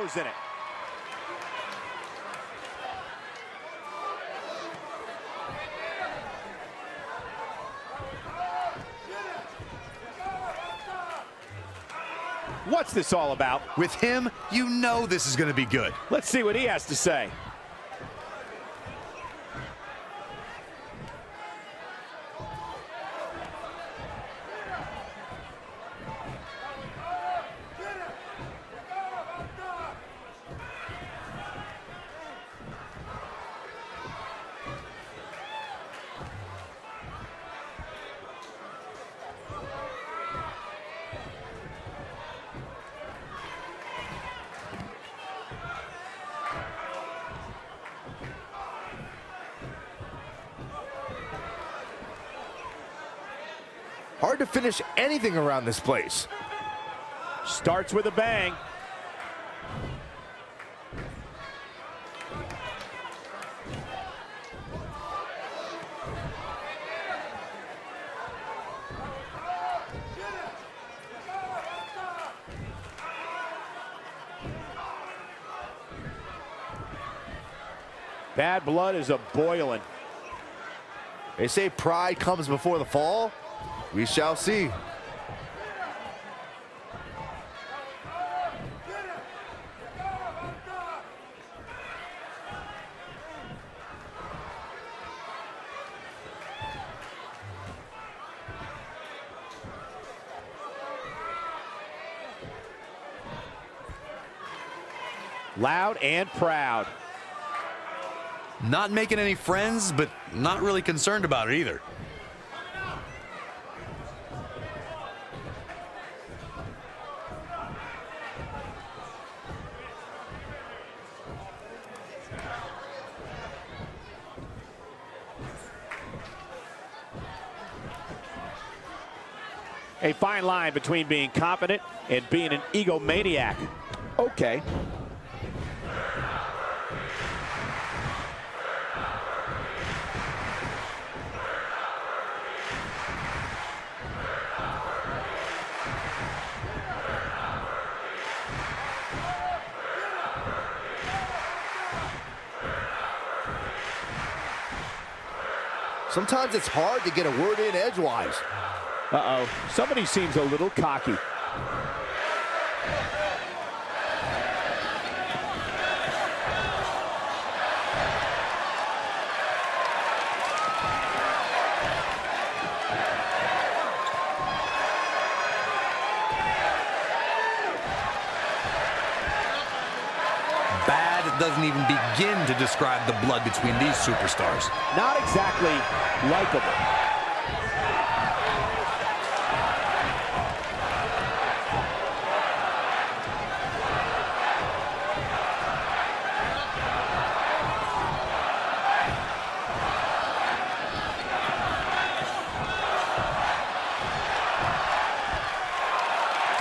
Usos in it. What's this all about? With him, you know this is going to be good. Let's see what he has to say. Hard to finish anything around this place. Starts with a bang. Bad blood is a-boiling. They say pride comes before the fall. We shall see. Loud and proud. Not making any friends, but not really concerned about it either. A fine line between being confident and being an egomaniac. Okay. Sometimes it's hard to get a word in edgewise. Uh-oh. Somebody seems a little cocky. Bad doesn't even begin to describe the blood between these superstars. Not exactly likable.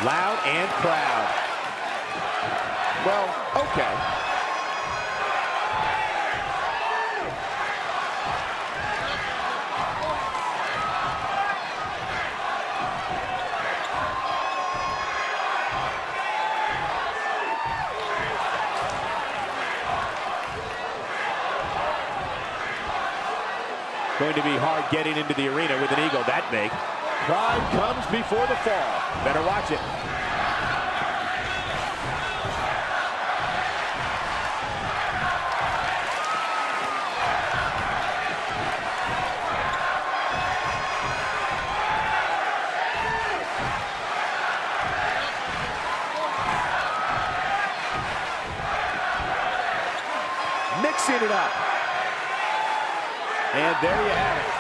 Loud and proud. Well, okay. Going to be hard getting into the arena with an ego that big. Pride comes before the fall. Better watch it. Mixing it up. And there you have it.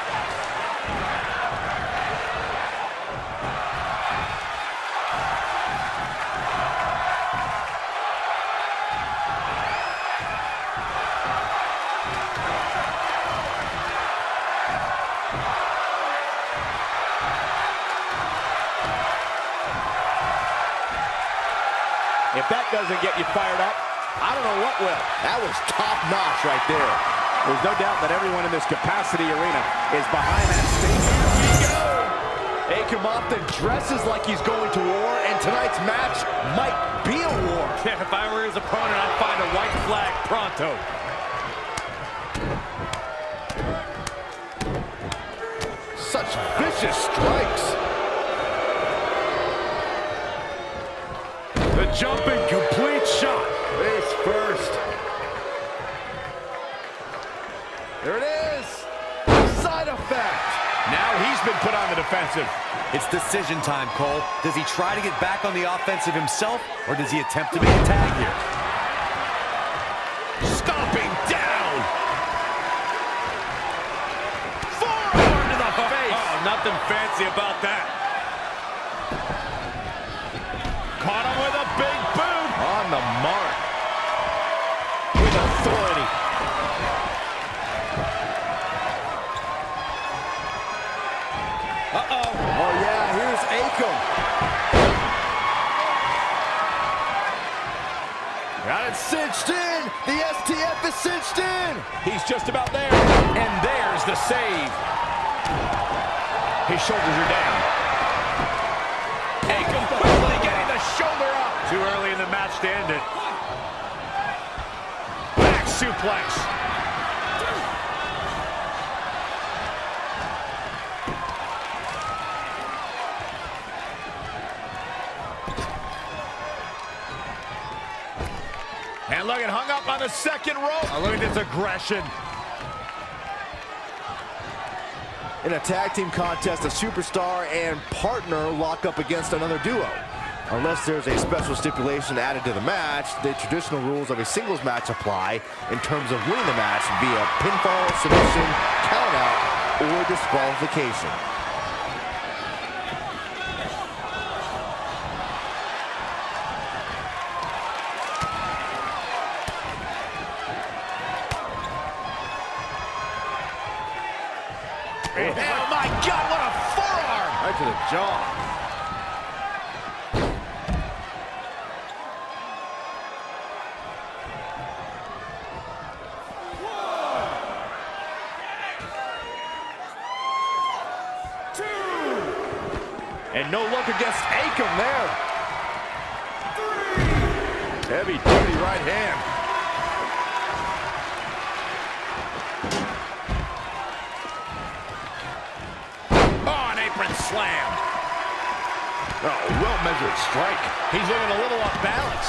If that doesn't get you fired up, I don't know what will. That was top-notch right there. There's no doubt that everyone in this capacity arena is behind that stage. Here we go. Hey, come on. often dresses like he's going to war, and tonight's match might be a war. Yeah, if I were his opponent, I'd find a white flag pronto. Such vicious strikes. The jumping complete shot. Face first. There it is. Side effect. Now he's been put on the defensive. It's decision time, Cole. Does he try to get back on the offensive himself, or does he attempt to make a tag here? Stomping down. Forearm to the face. Oh, nothing fancy about that. Caught him with a big boot. On the mark. With authority. Uh-oh. Oh, yeah, here's Akam. Got it cinched in. The STF is cinched in. He's just about there. And there's the save. His shoulders are down. Akam quickly getting the shoulder up. Too early in the match to end it. Back suplex. And look, it hung up on the second rope. Oh, look at this aggression. In a tag team contest, a superstar and partner lock up against another duo. Unless there's a special stipulation added to the match, the traditional rules of a singles match apply in terms of winning the match via pinfall, submission, countout, or disqualification. Oh my God, what a forearm! Right to the jaw. And no look against Akam there. Heavy duty right hand. Slam. Oh, well-measured strike. He's looking a little off balance.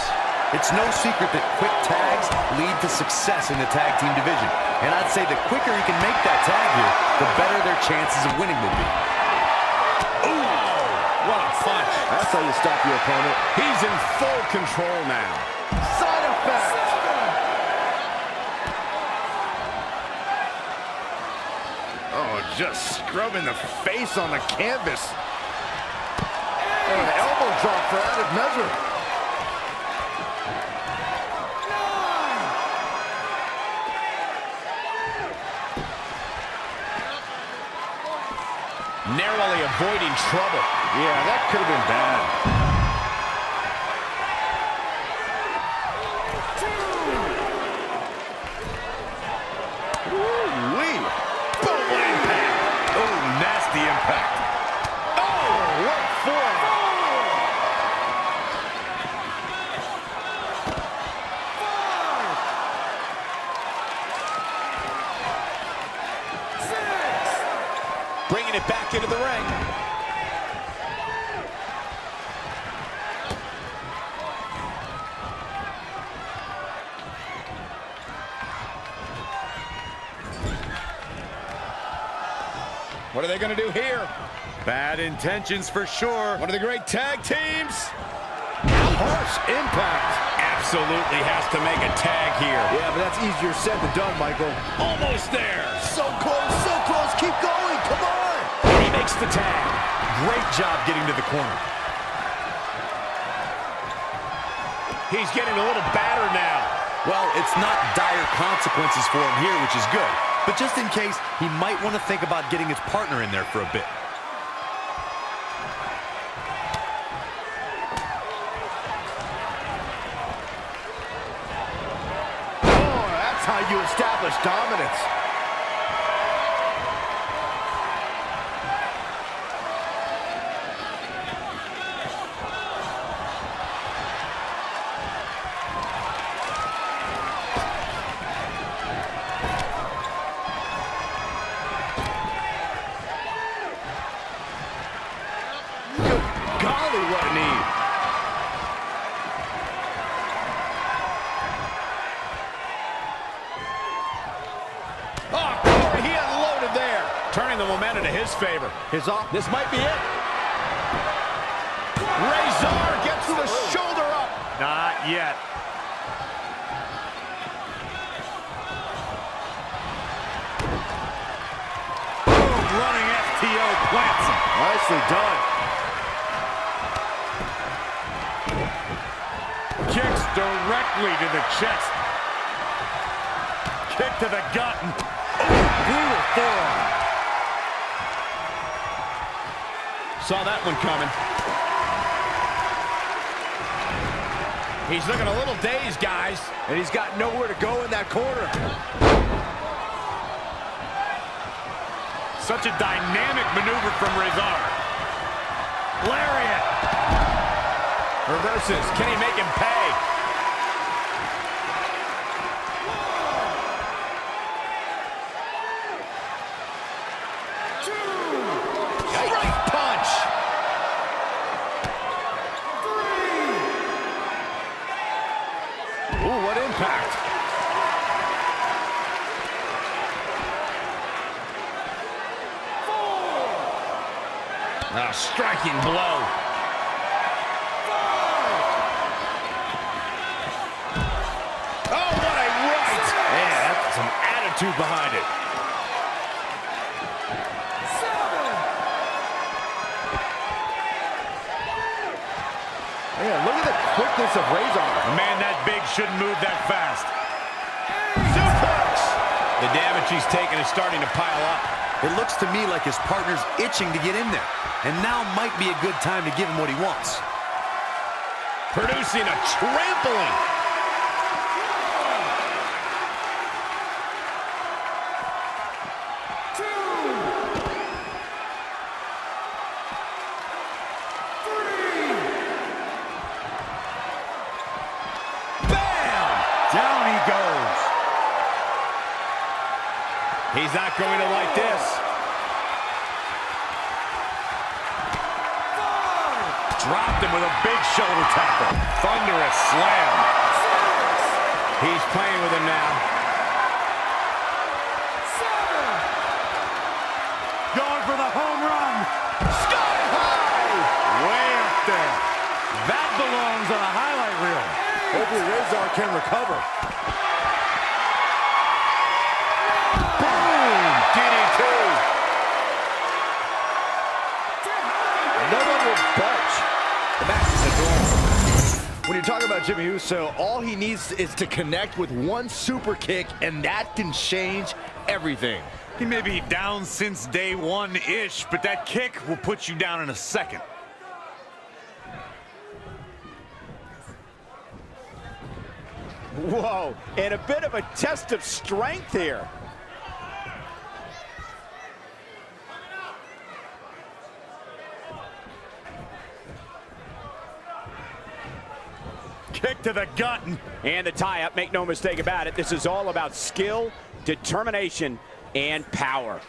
It's no secret that quick tags lead to success in the tag team division. And I'd say the quicker he can make that tag here, the better their chances of winning will be. Ooh, what a punch. That's how you stop your opponent. He's in full control now. Side effect. Oh, just scrubbing the face on the canvas. And an elbow drop for added measure. Narrowly avoiding trouble. Yeah, that could have been bad. Woo-wee. Boom impact. Oh, nasty impact. Oh, what for? Bringing it back into the ring. What are they going to do here? Bad intentions for sure. One of the great tag teams. Harsh impact. Absolutely has to make a tag here. Yeah, but that's easier said than done, Michael. Almost there. So close, keep going, come on! He makes the tag. Great job getting to the corner. He's getting a little battered now. Well, it's not dire consequences for him here, which is good. But just in case, he might want to think about getting his partner in there for a bit. Oh, that's how you establish dominance. golly, what a knee. Oh, Corey, he unloaded there. Turning the momentum to his favor. This might be it. Razor gets the shoulder up. Not yet. Running FTO plants him. Nicely done. Kicks directly to the chest. Kick to the gut. Brutal forearm. Saw that one coming. He's looking a little dazed, guys. And he's got nowhere to go in that corner. Such a dynamic maneuver from Razor. Lariat. Reverses. Can he make him pay? Straight punch. 3. Ooh, what impact. A striking blow. 5. Oh, what a right! Yeah, that's some attitude behind it. 7. Man, look at the quickness of Razor. A man that big shouldn't move that fast. 8. Suplex! The damage he's taken is starting to pile up. It looks to me like his partner's itching to get in there. And now might be a good time to give him what he wants. Producing a trampling. 2. 3. Bam! Down he goes. He's not going to like this. 5. Dropped him with a big shoulder tackle. Thunderous slam. 6. He's playing with him now. 7. Going for the home run. Sky high! Way up there. That belongs on a highlight reel. Hopefully Razor can recover. DDT. No one will budge. The match is adorable. When you talk about Jimmy Uso, all he needs is to connect with one super kick, and that can change everything. He may be down since day one-ish, but that kick will put you down in a second. Whoa, and a bit of a test of strength here. Kick to the gut. And the tie-up, make no mistake about it, this is all about skill, determination, and power.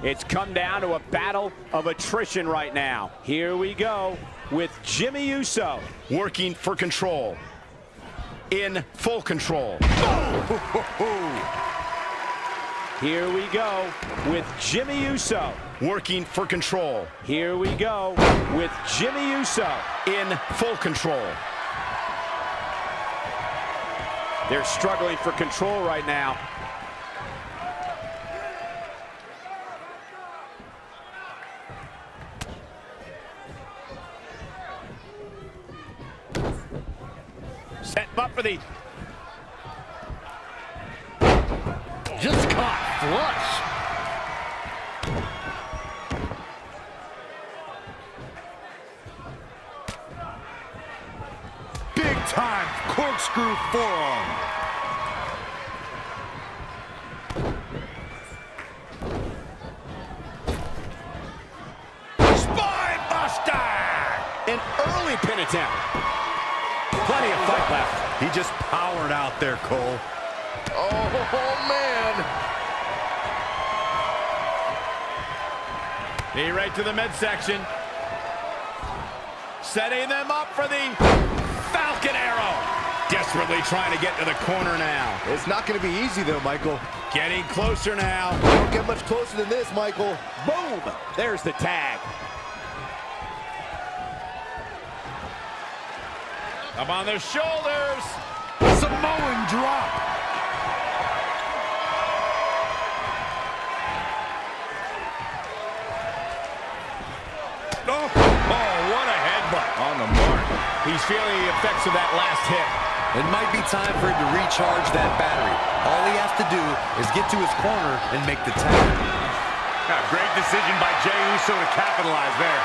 It's come down to a battle of attrition right now. Here we go with Jimmy Uso working for control. In full control. Here we go with Jimmy Uso working for control. Here we go with Jimmy Uso in full control. They're struggling for control right now. Set him up for the... Just caught flush. Big time corkscrew forearm. Spine buster! An early pin attempt. Plenty of fight left. He just powered out there, Cole. Oh, man. He right to the midsection. Setting them up for the Falcon Arrow. Desperately trying to get to the corner now. It's not going to be easy, though, Michael. Getting closer now. Don't get much closer than this, Michael. Boom! There's the tag. Up on their shoulders. Samoan drop. Oh, what a headbutt. On the mark. He's feeling the effects of that last hit. It might be time for him to recharge that battery. All he has to do is get to his corner and make the tag. Great decision by Jey Uso to capitalize there.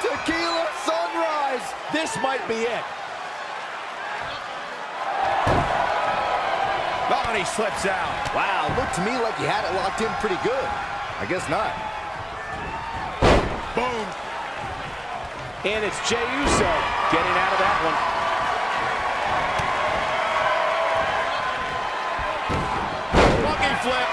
Tequila sunrise. This might be it. Oh, and he slips out. Wow, looked to me like he had it locked in pretty good. I guess not. Boom. And it's Jey Uso getting out of that one. Monkey flip.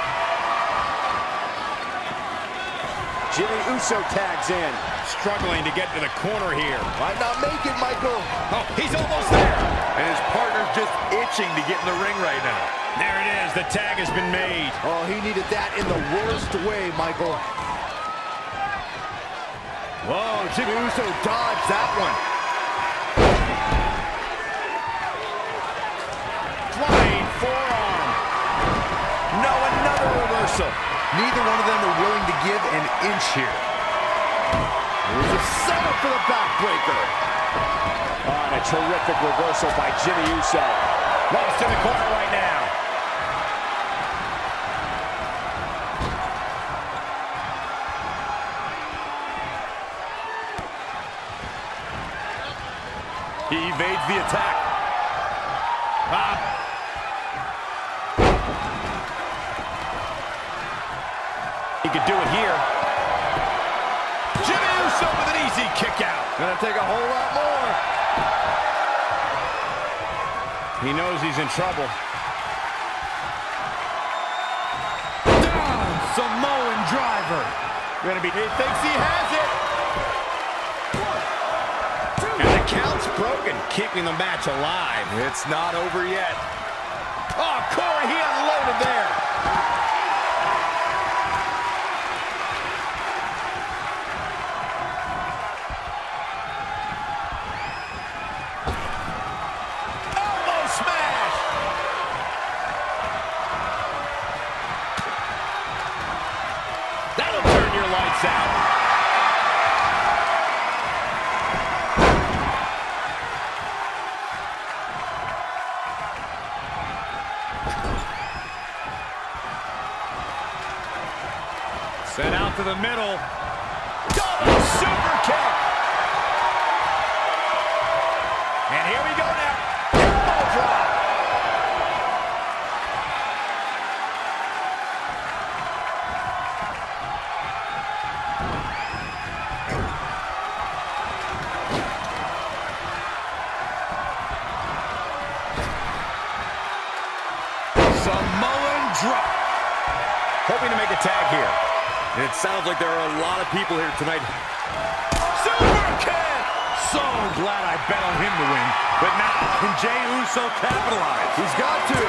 Jimmy Uso tags in. Struggling to get to the corner here. Might not make it, Michael. Oh, he's almost there. And his partner's just itching to get in the ring right now. There it is. The tag has been made. Oh, he needed that in the worst way, Michael. Whoa, Jimmy Uso dodged that one. Flying forearm. No, another reversal. Neither one of them are willing to give an inch here. There's a setup for the backbreaker. Oh, and a terrific reversal by Jimmy Uso. Lost in the corner right now. He evades the attack. He could do it here. Jimmy Uso with an easy kick out. Gonna take a whole lot more. He knows he's in trouble. Down, Samoan driver. He thinks he has it. And the count's broken, keeping the match alive. It's not over yet. Oh, Corey, he unloaded there. Elbow smash. That'll turn your lights out. Sent out to the middle. Double super kick. And here we go now. Elbow drop. Samoan drop. Hoping to make a tag here. And it sounds like there are a lot of people here tonight. Super kick. So glad I bet on him to win. But now, can Jey Uso capitalize? He's got to.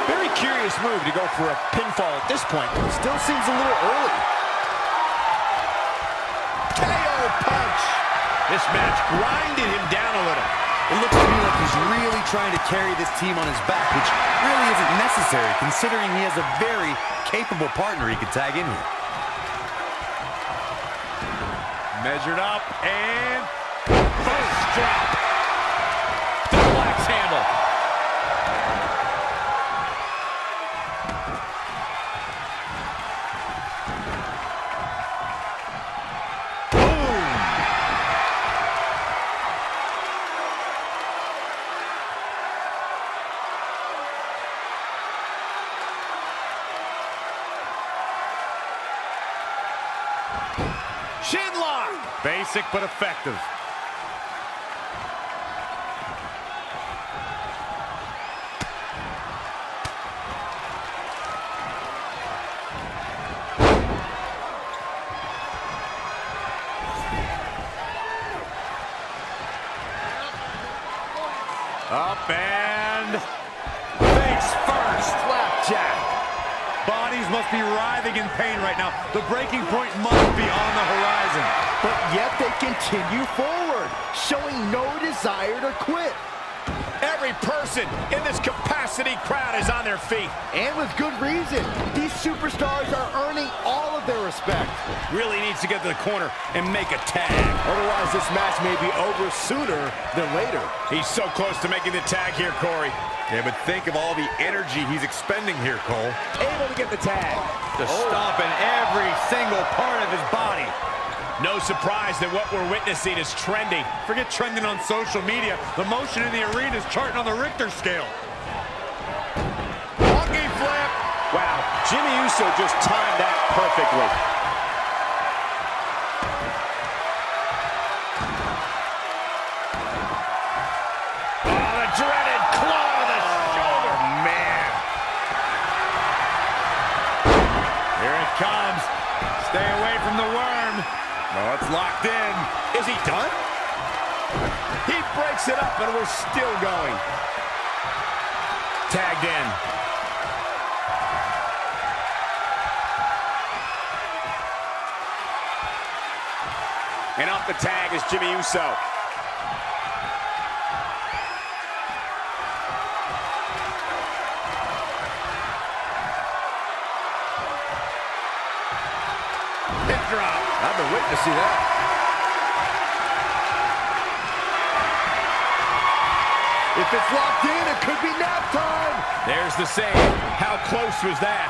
Very curious move to go for a pinfall at this point. Still seems a little early. KO punch. This match grinded him down a little. It looks to me like he's really trying to carry this team on his back, which really isn't necessary, considering he has a very capable partner he could tag in here. Measured up and first drop. Double axe handle. Boom. Shin lock. Basic but effective. and face first. Flapjack. Bodies must be writhing in pain right now. The breaking point must be on the horizon. But yet they continue forward, showing no desire to quit. Every person in this capacity crowd is on their feet. And with good reason. These superstars are earning all of their respect. Really needs to get to the corner and make a tag. Otherwise, this match may be over sooner than later. He's so close to making the tag here, Corey. Yeah, but think of all the energy he's expending here, Cole. Able to get the tag. Just stomping every single part of his body. No surprise that what we're witnessing is trending. Forget trending on social media. The motion in the arena is charting on the Richter scale. Monkey flip. Wow, Jimmy Uso just timed that perfectly. Oh, the dreaded claw to the shoulder. Man. Here it comes. Stay away from the worm. Oh, it's locked in. Is he done? He breaks it up and we're still going. Tagged in. And off the tag is Jimmy Uso. Hip drop. I've been waiting to see that. If it's locked in, it could be nap time. There's the save. How close was that?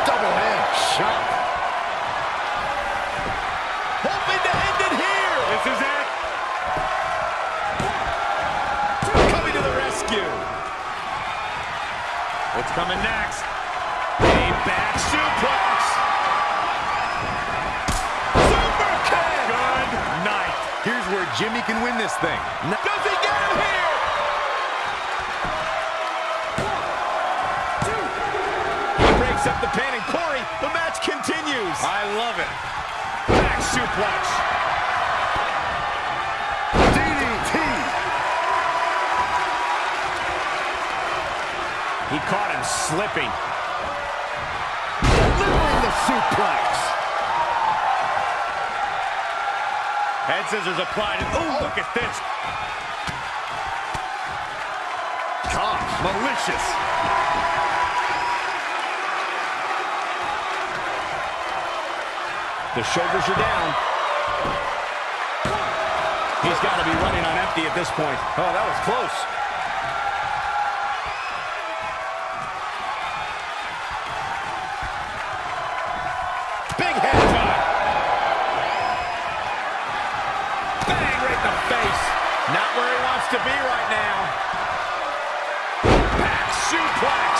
Double hand shot. Hoping to end it here. This is it. Coming to the rescue. What's coming next? A back suplex. Super kick. Good night. Here's where Jimmy can win this thing. Does he get him here? 1, 2. He breaks up the pin, and Corey, the match continues. I love it. Back suplex. DDT. He caught him slipping. Delivering the suplex. Head scissors applied. And, ooh, look at this. Gosh, Malicious. The shoulders are down. He's got to be running on empty at this point. oh, that was close. Big head top. Bang, right in the face. Not where he wants to be right now. Back suplex.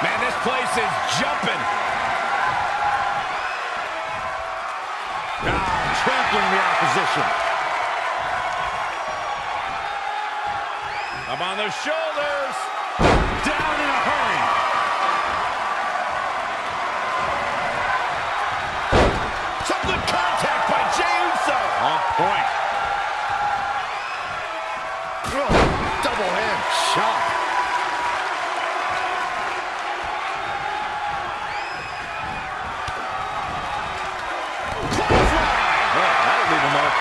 Man, this place is jumping. Trampling the opposition. Up on their shoulders. Down in a hurry. Some good contact by Jey Uso. On point. Double hand shot. That'll leave him up.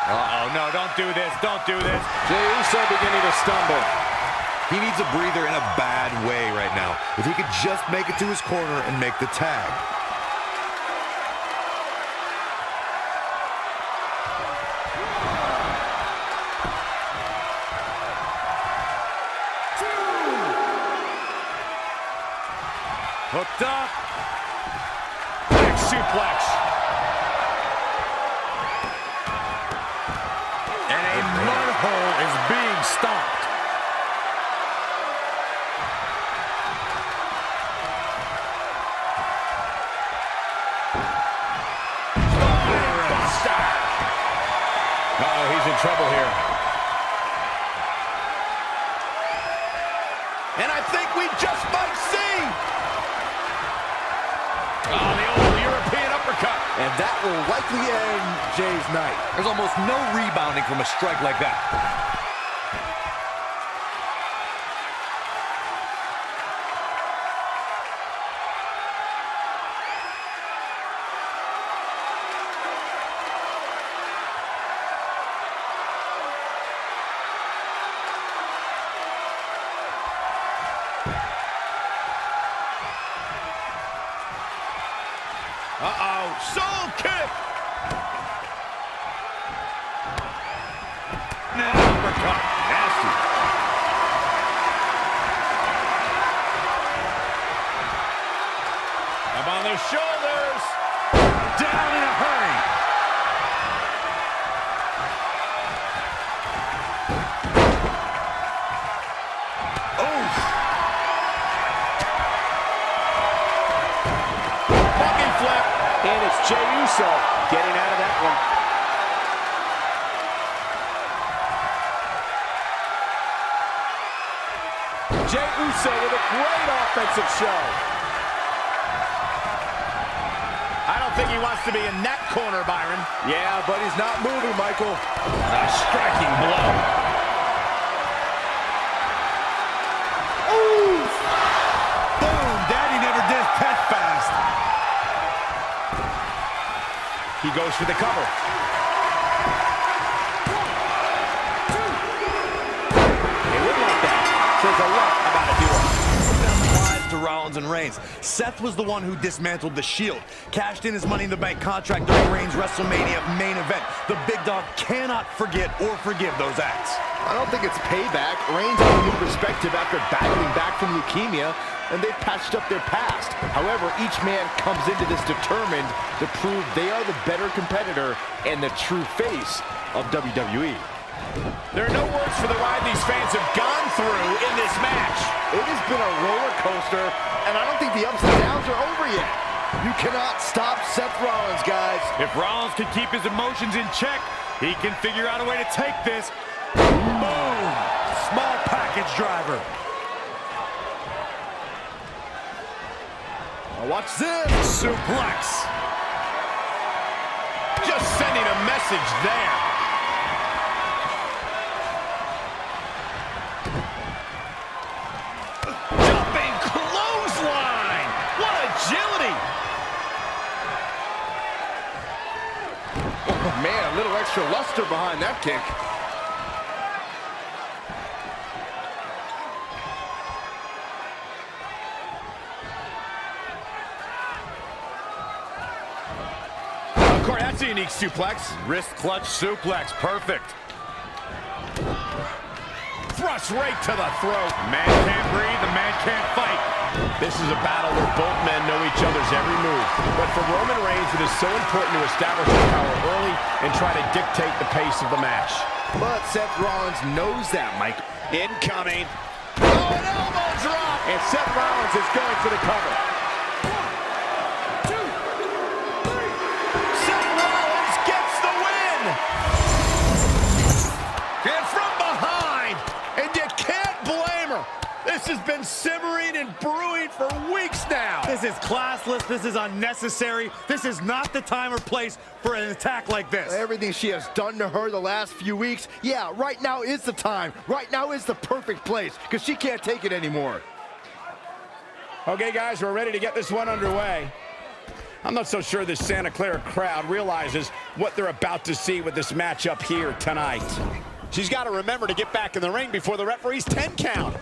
Uh-oh, no, don't do this. Don't do this. Jey Uso beginning to stumble. He needs a breather in a bad way right now. If he could just make it to his corner and make the tag. Hooked up. Back suplex. And a mud hole is being stomped. Uh-oh, he's in trouble here. And I think we just might see. And that will likely end Jay's night. There's almost no rebounding from a strike like that. Uh-oh, soul kick! Uppercut, nasty. Up on their shoulders! Down in a hurry. And it's Jey Uso getting out of that one. Jey Uso with a great offensive show. I don't think he wants to be in that corner, Byron. Yeah, but he's not moving, Michael. A striking blow. Ooh! Boom, Daddy never did pet fast. He goes for the cover. 1, 2. They wouldn't want that. Says a lot about a duo. Applies to Rollins and Reigns. Seth was the one who dismantled the Shield, cashed in his Money in the Bank contract during Reigns' WrestleMania main event. The big dog cannot forget or forgive those acts. I don't think it's payback. Reigns has a new perspective after battling back from leukemia, and they've patched up their past. However, each man comes into this determined to prove they are the better competitor and the true face of WWE. There are no words for the ride these fans have gone through in this match. It has been a roller coaster, and I don't think the ups and downs are over yet. You cannot stop Seth Rollins, guys. If Rollins can keep his emotions in check, he can figure out a way to take this. Boom! Small package driver. Now watch this. Suplex. Just sending a message there. Jumping clothesline. What agility. Oh, man, a little extra luster behind that kick. That's a unique suplex. Wrist clutch suplex. Perfect. Thrust right to the throat. The man can't breathe. The man can't fight. This is a battle where both men know each other's every move. But for Roman Reigns, it is so important to establish his power early and try to dictate the pace of the match. But Seth Rollins knows that, Mike. Incoming. Oh, an elbow drop. And Seth Rollins is going for the cover. And from behind, and you can't blame her. This has been simmering and brewing for weeks now. This is classless. This is unnecessary. This is not the time or place for an attack like this. Everything she has done to her the last few weeks, yeah, right now is the time. Right now is the perfect place, because she can't take it anymore. Okay, guys, we're ready to get this one underway. I'm not so sure this Santa Clara crowd realizes what they're about to see with this matchup here tonight. She's got to remember to get back in the ring before the referee's 10 count.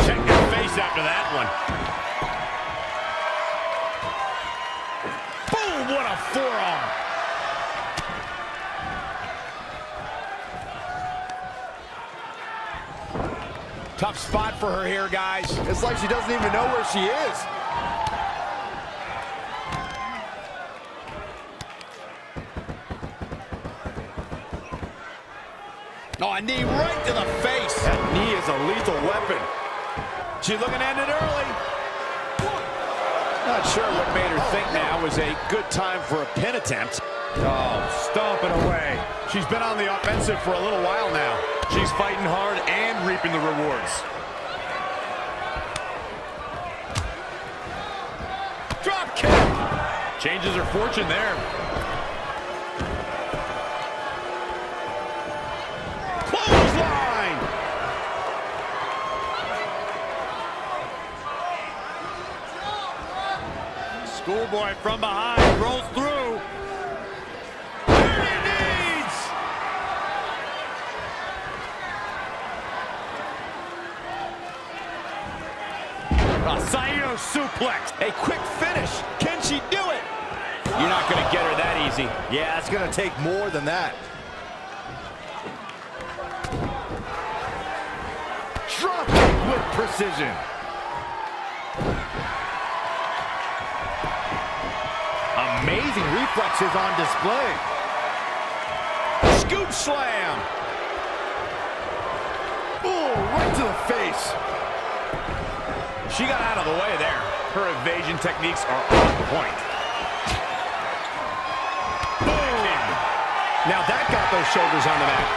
Check your face after that one. Boom, what a forearm. Tough spot for her here, guys. It's like she doesn't even know where she is. Oh, a knee right to the face. That knee is a lethal weapon. She's looking to end it early. Not sure what made her think now was a good time for a pin attempt. Oh, stomping away. She's been on the offensive for a little while now. She's fighting hard and reaping the rewards. Changes her fortune there. Clothesline! Schoolboy from behind rolls through. There he needs. A Saito suplex. A quick finish. Can she do it? You're not going to get her that easy. Yeah, it's going to take more than that. Drop kick with precision. Amazing reflexes on display. Scoop slam. Ooh, right to the face. She got out of the way there. Her evasion techniques are on point. Boom! Now that got those shoulders on the mat.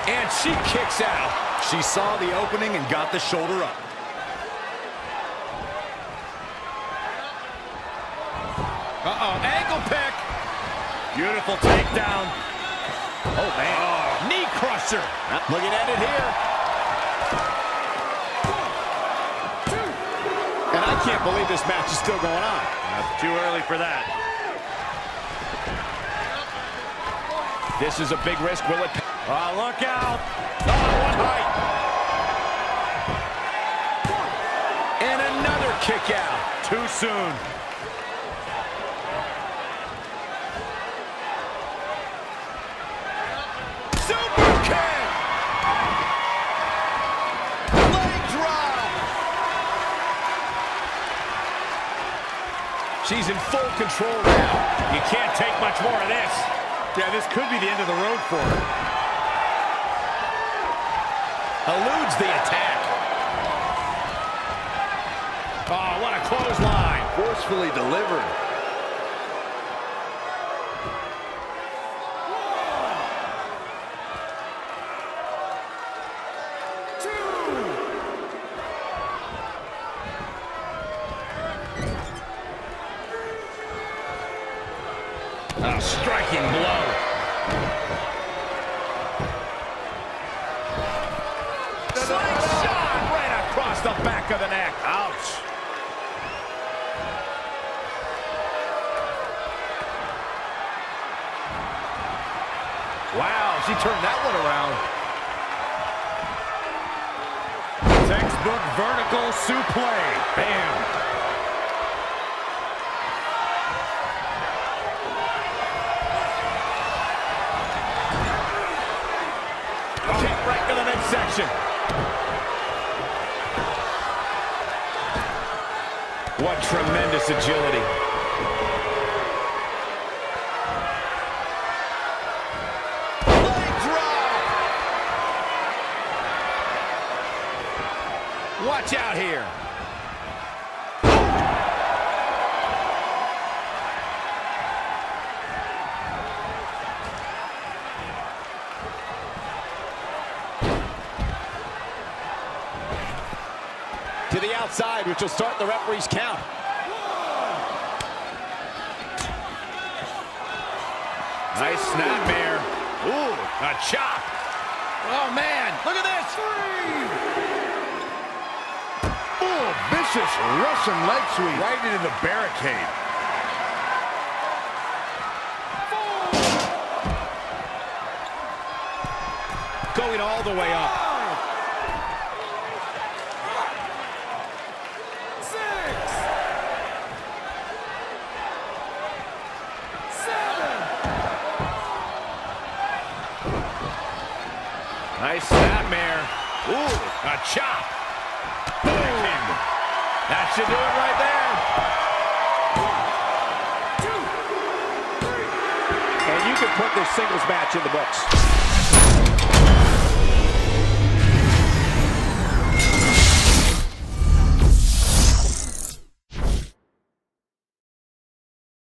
And she kicks out. She saw the opening and got the shoulder up. Uh-oh, ankle pick. Beautiful takedown. Oh, man. Knee crusher. Looking at it here. And I can't believe this match is still going on. That's too early for that. This is a big risk. Will it? Oh, look out. Oh, one height. And another kick out. Too soon. Super kick. Leg drop. She's in full control now. You can't take much more of this. Yeah, this could be the end of the road for her. Eludes the attack. Oh, what a clothesline. Forcefully delivered. A striking blow. Slingshot right across the back of the neck. Ouch. Wow, she turned that one around. Textbook vertical suplex. Bam. Kick right to the midsection. What tremendous agility. Leg drop. Watch out here. To the outside, which will start the referee's count. Nice snapmare. Ooh, a chop. Oh, man, look at this. Ooh, vicious Russian leg sweep. Right into the barricade. Going all the way up. Nice snapmare. Ooh, a chop. Boom. That should do it right there. And you can put this singles match in the books.